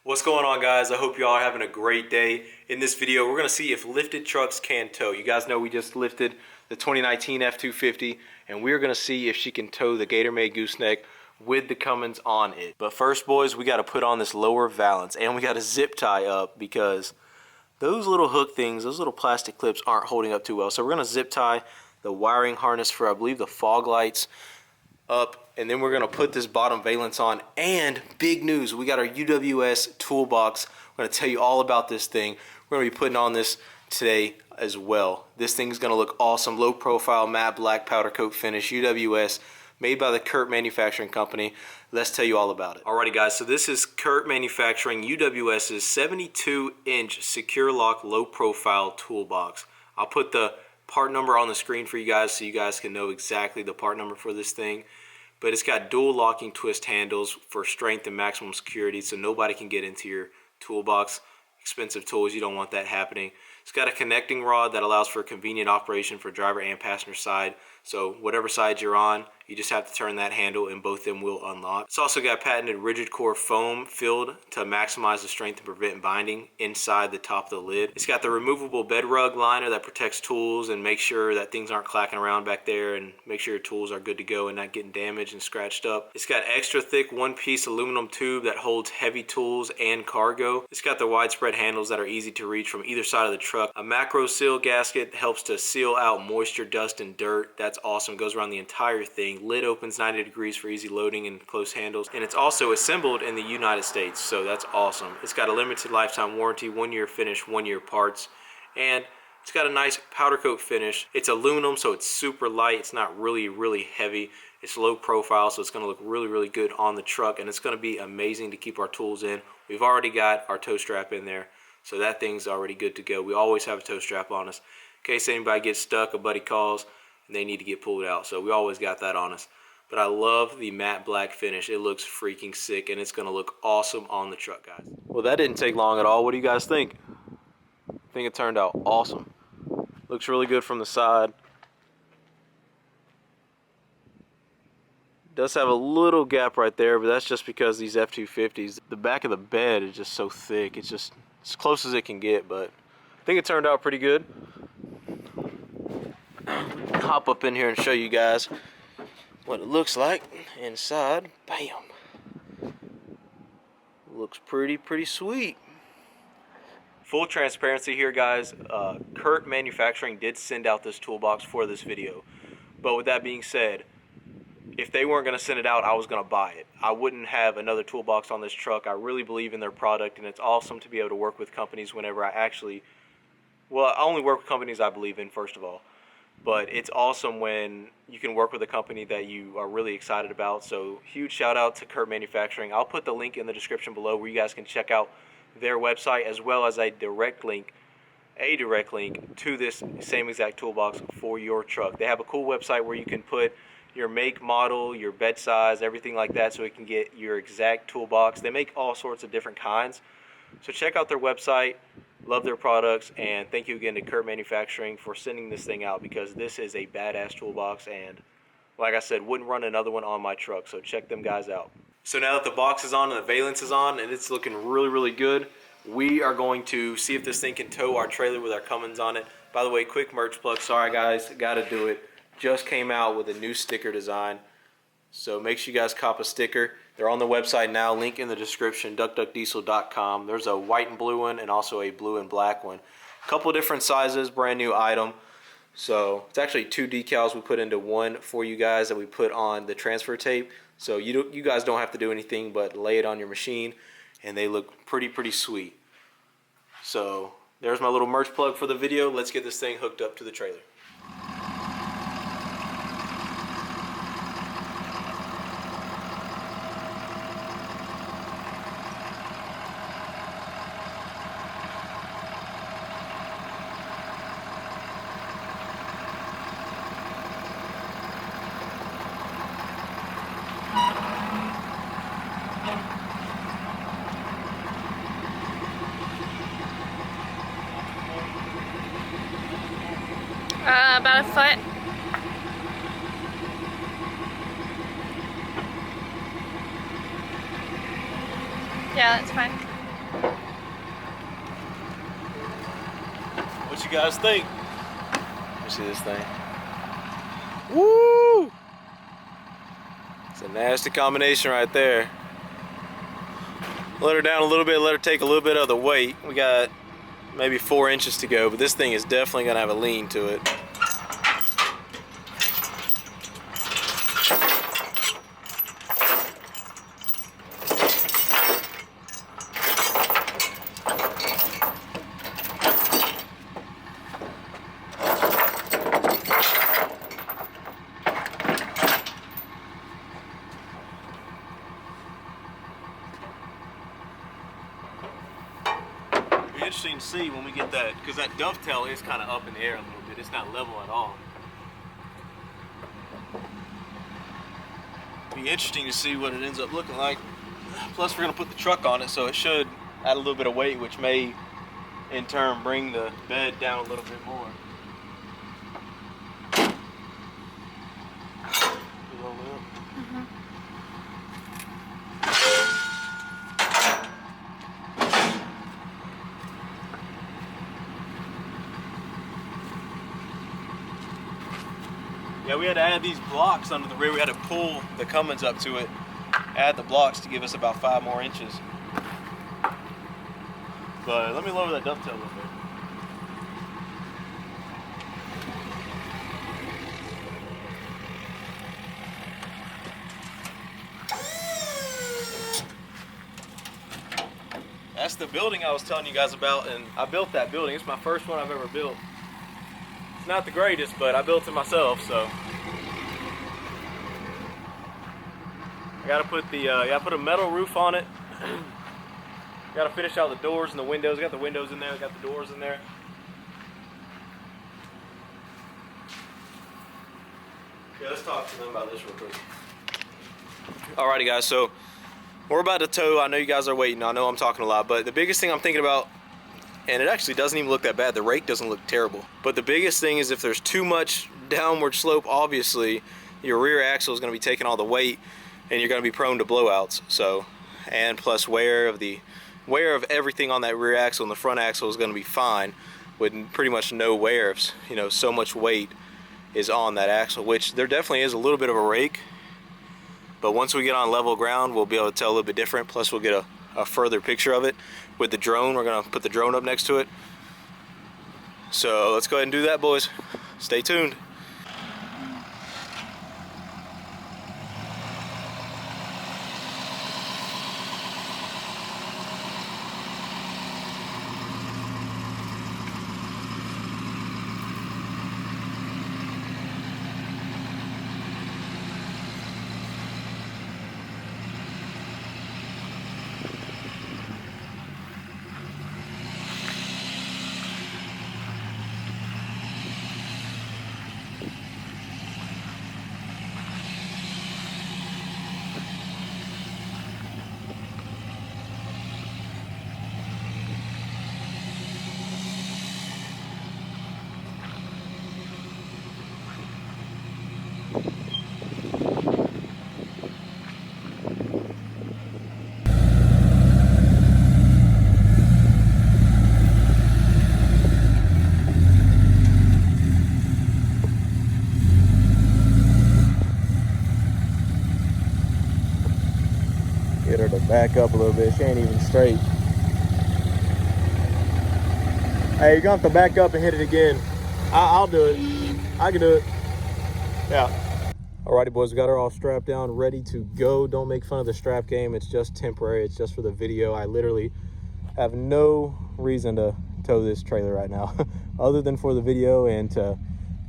What's going on, guys? I hope you all are having a great day. In this video, we're going to see if lifted trucks can tow. You guys know we just lifted the 2019 F-250, and we're going to see if she can tow the Gator-made gooseneck with the Cummins on it. But first, boys, we got to put on this lower valance, and we got to zip tie up because those little hook things, those little plastic clips aren't holding up too well. So we're going to zip tie the wiring harness for, I believe, the fog lights up, and then we're going to put this bottom valance on. And big news, we got our UWS toolbox. We're going to tell you all about this thing. We're going to be putting on this today as well. This thing is going to look awesome. Low profile matte black powder coat finish, UWS, made by the Kurt Manufacturing Company. Let's tell you all about it. Alrighty, guys, so this is Kurt Manufacturing UWS's 72-inch secure lock low profile toolbox. I'll put the part number on the screen for you guys so you guys can know exactly the part number for this thing. But it's got dual locking twist handles for strength and maximum security, so nobody can get into your toolbox. Expensive tools, you don't want that happening. It's got a connecting rod that allows for convenient operation for driver and passenger side. So whatever side you're on, you just have to turn that handle and both of them will unlock. It's also got patented rigid core foam filled to maximize the strength and prevent binding inside the top of the lid. It's got the removable bed rug liner that protects tools and makes sure that things aren't clacking around back there, and make sure your tools are good to go and not getting damaged and scratched up. It's got extra thick one-piece aluminum tube that holds heavy tools and cargo. It's got the widespread handles that are easy to reach from either side of the truck. A macro seal gasket helps to seal out moisture, dust, and dirt. That's awesome. It goes around the entire thing. Lid opens 90 degrees for easy loading and close handles, and it's also assembled in the United States, so that's awesome. It's got a limited lifetime warranty, 1 year finish, 1 year parts, and it's got a nice powder coat finish. It's aluminum, so it's super light. It's not really heavy. It's low profile, so it's going to look really good on the truck, and it's going to be amazing to keep our tools in. We've already got our tow strap in there, so that thing's already good to go. We always have a tow strap on us in case anybody gets stuck, a buddy calls, and they need to get pulled out. So we always got that on us. But I love the matte black finish. It looks freaking sick, and it's going to look awesome on the truck, guys. Well, that didn't take long at all. What do you guys think? I think it turned out awesome. Looks really good from the side. Does have a little gap right there, but that's just because these F-250s, the back of the bed is just so thick. It's just as close as it can get, but I think it turned out pretty good. Hop up in here and show you guys what it looks like inside. Bam. Looks pretty sweet. Full transparency here, guys. Kurt Manufacturing did send out this toolbox for this video. But with that being said, if they weren't going to send it out, I was going to buy it. I wouldn't have another toolbox on this truck. I really believe in their product, and it's awesome to be able to work with companies whenever I only work with companies I believe in, first of all. But it's awesome when you can work with a company that you are really excited about. So huge shout out to Kurt Manufacturing. I'll put the link in the description below where you guys can check out their website, as well as a direct link to this same exact toolbox for your truck. They have a cool website where you can put your make, model, your bed size, everything like that, so you can get your exact toolbox. They make all sorts of different kinds. So check out their website. Love their products, and thank you again to Kurt Manufacturing for sending this thing out, because this is a badass toolbox, and like I said, wouldn't run another one on my truck, so check them guys out. So now that the box is on and the valance is on and it's looking really good, we are going to see if this thing can tow our trailer with our Cummins on it. By the way, quick merch plug, sorry guys, gotta do it. Just came out with a new sticker design, so make sure you guys cop a sticker. They're on the website now, link in the description, duckduckdiesel.com. There's a white and blue one and also a blue and black one. A couple different sizes, brand new item. So it's actually 2 decals we put into one for you guys that we put on the transfer tape. So you guys don't have to do anything but lay it on your machine, and they look pretty sweet. So there's my little merch plug for the video. Let's get this thing hooked up to the trailer. About a foot. Yeah, that's fine. what you guys think. Let me see this thing. Woo! It's a nasty combination right there. Let her down a little bit, let her take a little bit of the weight. We got maybe 4 inches to go, but this thing is definitely gonna have a lean to it. Interesting to see when we get that, because that dovetail is kind of up in the air a little bit. It's not level at all. Be interesting to see what it ends up looking like. Plus, we're going to put the truck on it, so it should add a little bit of weight, which may in turn bring the bed down a little bit more. Yeah, we had to add these blocks under the rear. We had to pull the Cummins up to it, add the blocks to give us about 5 more inches. But let me lower that dovetail a little bit. That's the building I was telling you guys about, and I built that building. It's my first one I've ever built. It's not the greatest, but I built it myself, so. I gotta put the, put a metal roof on it. Gotta finish out the doors and the windows. Got the windows in there, got the doors in there. Yeah, let's talk to them about this real quick. Alrighty guys, so we're about to tow. I know you guys are waiting. I know I'm talking a lot, but the biggest thing I'm thinking about, and it actually doesn't even look that bad. The rake doesn't look terrible. But the biggest thing is if there's too much downward slope, obviously your rear axle is going to be taking all the weight and you're going to be prone to blowouts. So, and plus wear of everything on that rear axle, and the front axle is going to be fine with pretty much no wear if, you know, so much weight is on that axle, which there definitely is a little bit of a rake. But once we get on level ground, we'll be able to tell a little bit different. Plus we'll get a further picture of it with the drone. We're gonna put the drone up next to it. So let's go ahead and do that, boys. Stay tuned. Get her to back up a little bit. She ain't even straight. Hey, you're gonna have to back up and hit it again. I'll do it. I can do it. Yeah. Alrighty, boys, we got her all strapped down, ready to go. Don't make fun of the strap game. It's just temporary. It's just for the video. I literally have no reason to tow this trailer right now other than for the video and to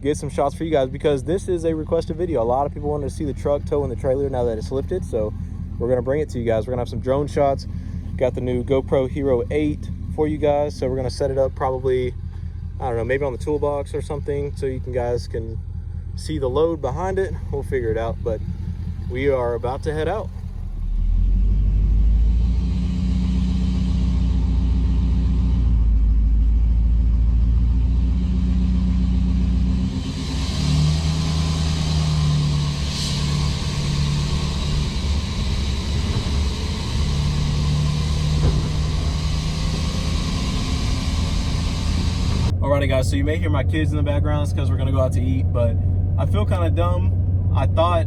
get some shots for you guys, because this is a requested video. A lot of people wanted to see the truck towing the trailer now that it's lifted, so we're gonna bring it to you guys. We're gonna have some drone shots. Got the new GoPro Hero 8 for you guys, so we're gonna set it up probably, I don't know, maybe on the toolbox or something, so you guys can see the load behind it. We'll figure it out, but we are about to head out. Alrighty guys, so you may hear my kids in the background. It's because we're gonna go out to eat, but I feel kind of dumb. I thought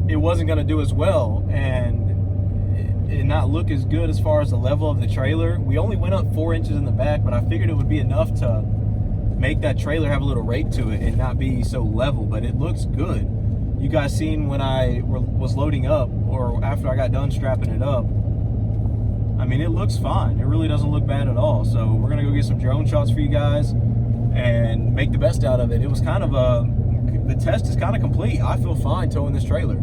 it wasn't gonna do as well and it not look as good as far as the level of the trailer. We only went up 4 inches in the back, but I figured it would be enough to make that trailer have a little rake to it and not be so level, but it looks good. You guys seen when I was loading up, or after I got done strapping it up, I mean, it looks fine. It really doesn't look bad at all. So we're gonna go get some drone shots for you guys and make the best out of it. It was kind of the test is kind of complete. I feel fine towing this trailer.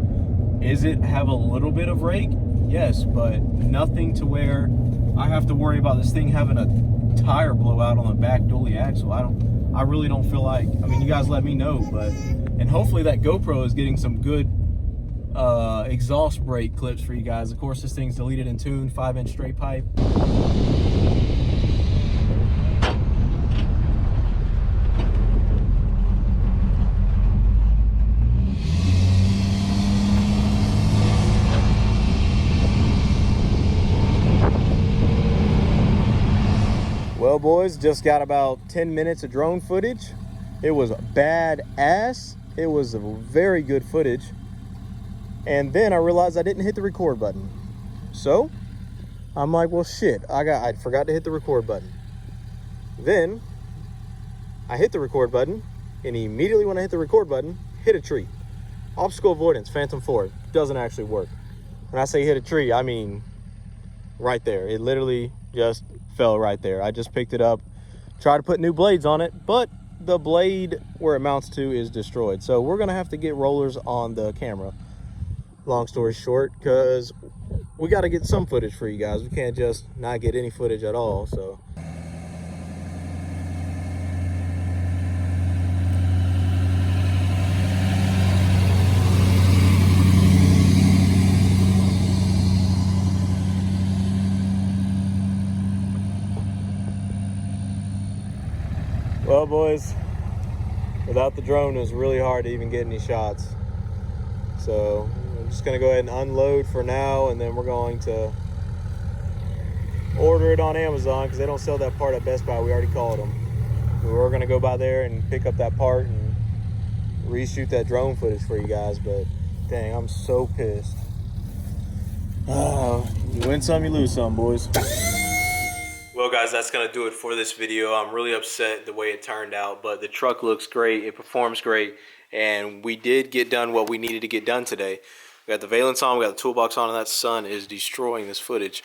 Is it have a little bit of rake? Yes, but nothing to where I have to worry about this thing having a tire blowout on the back dually axle. I really don't feel like, I mean, you guys let me know, but, and hopefully that GoPro is getting some good exhaust brake clips for you guys. Of course, this thing's deleted and tuned, 5-inch straight pipe. Well boys, just got about 10 minutes of drone footage. It was badass. It was a very good footage. And then I realized I didn't hit the record button. So I'm like, well shit, I forgot to hit the record button. Then I hit the record button, and immediately when I hit the record button, hit a tree. Obstacle avoidance, Phantom 4, doesn't actually work. When I say hit a tree, I mean right there. It literally just fell right there. I just picked it up, tried to put new blades on it, but the blade where it mounts to is destroyed. So we're gonna have to get rollers on the camera. Long story short, because we got to get some footage for you guys. We can't just not get any footage at all. So well boys, without the drone it was really hard to even get any shots. So I'm just gonna go ahead and unload for now, and then we're going to order it on Amazon because they don't sell that part at Best Buy. We already called them. We were gonna go by there and pick up that part and reshoot that drone footage for you guys, but dang, I'm so pissed. You win some, you lose some, boys. Well guys, that's gonna do it for this video. I'm really upset the way it turned out, but the truck looks great, it performs great, and we did get done what we needed to get done today. We got the valence on, we got the toolbox on, and that sun is destroying this footage.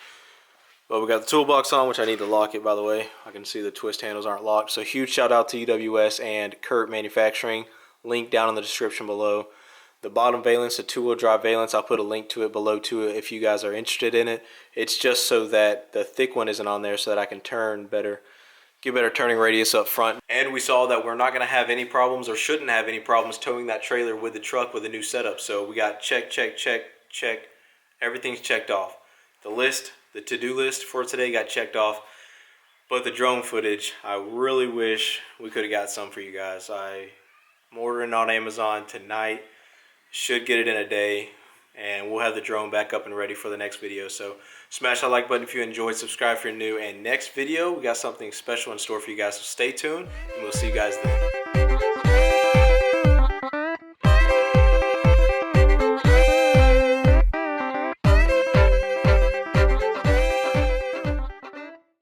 But we got the toolbox on, which I need to lock it, by the way. I can see the twist handles aren't locked. So huge shout out to UWS and Kurt Manufacturing. Link down in the description below. The bottom valence, the two-wheel drive valence, I'll put a link to it below to it if you guys are interested in it. It's just so that the thick one isn't on there so that I can turn better, get better turning radius up front. And we saw that we're not going to have any problems, or shouldn't have any problems, towing that trailer with the truck with a new setup. So we got check, check, check, check. Everything's checked off. The list, the to-do list for today got checked off. But the drone footage, I really wish we could have got some for you guys. I'm ordering on Amazon tonight. Should get it in a day, and we'll have the drone back up and ready for the next video. So smash that like button if you enjoyed, subscribe if you're new, and next video we got something special in store for you guys, so stay tuned and we'll see you guys then.